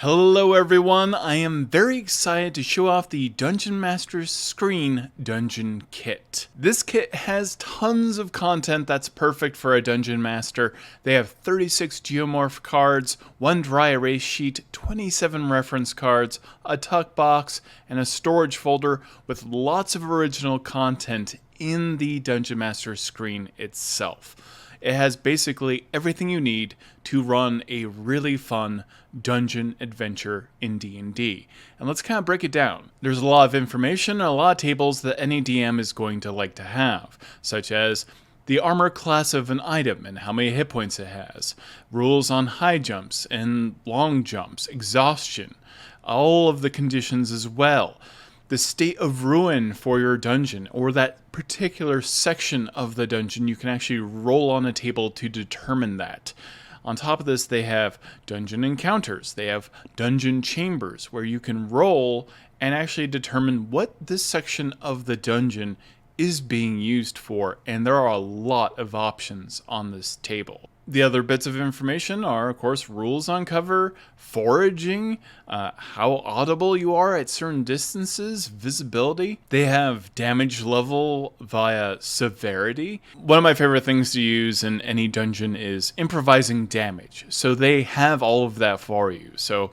Hello everyone, I am very excited to show off the Dungeon Master's Screen Dungeon Kit. This kit has tons of content that's perfect for a Dungeon Master. They have 36 Geomorph cards, 1 dry erase sheet, 27 reference cards, a tuck box, and a storage folder with lots of original content in the Dungeon Master's screen itself. It has basically everything you need to run a really fun dungeon adventure in D&D. And let's kind of break it down. There's a lot of information and a lot of tables that any DM is going to like to have, such as the armor class of an item and how many hit points it has, rules on high jumps and long jumps, exhaustion, all of the conditions as well, the state of ruin for your dungeon, or that particular section of the dungeon. You can actually roll on a table to determine that. On top of this, they have dungeon encounters. They have dungeon chambers where you can roll and actually determine what this section of the dungeon is being used for, and there are a lot of options on this table. The other bits of information are, of course, rules on cover, foraging, how audible you are at certain distances, visibility. They have damage level via severity. One of my favorite things to use in any dungeon is improvising damage. So they have all of that for you. So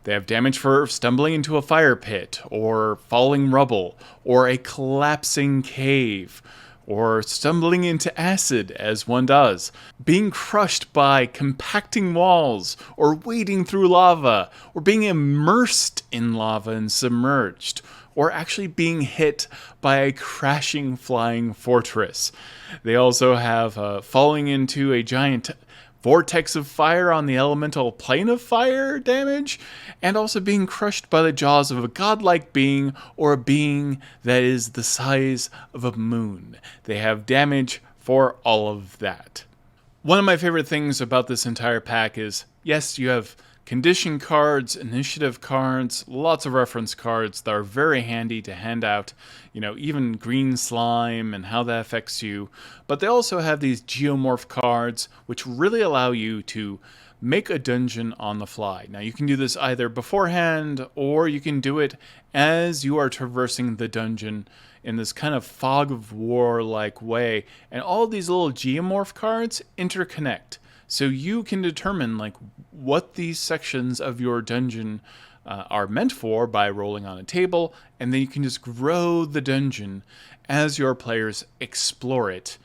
they have damage for stumbling into a fire pit, or falling rubble, or a collapsing cave, or stumbling into acid, as one does, being crushed by compacting walls, or wading through lava, or being immersed in lava and submerged, or actually being hit by a crashing flying fortress. They also have falling into a giant vortex of fire on the elemental plane of fire damage, and also being crushed by the jaws of a godlike being, or a being that is the size of a moon. They have damage for all of that. One of my favorite things about this entire pack is, yes, you have condition cards, initiative cards, lots of reference cards that are very handy to hand out, even green slime and how that affects you. But they also have these geomorph cards, which really allow you to make a dungeon on the fly. Now, you can do this either beforehand, or you can do it as you are traversing the dungeon in this kind of fog of war-like way. And all these little geomorph cards interconnect. So you can determine what these sections of your dungeon are meant for by rolling on a table, and then you can just grow the dungeon as your players explore it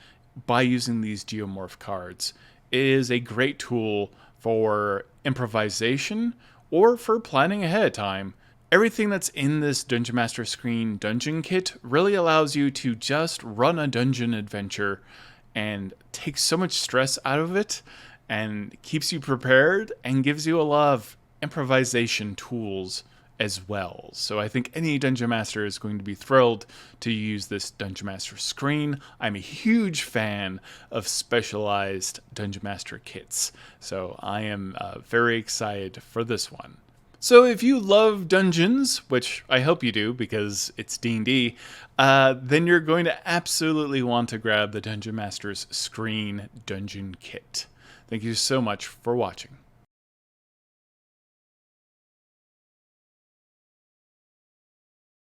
by using these geomorph cards. It is a great tool for improvisation or for planning ahead of time. Everything that's in this Dungeon Master Screen Dungeon Kit really allows you to just run a dungeon adventure and takes so much stress out of it, and keeps you prepared and gives you a lot of improvisation tools as well. So I think any Dungeon Master is going to be thrilled to use this Dungeon Master Screen. I'm a huge fan of specialized Dungeon Master kits, so I am very excited for this one. So if you love dungeons, which I hope you do because it's D&D, then you're going to absolutely want to grab the Dungeon Master's Screen Dungeon Kit. Thank you so much for watching.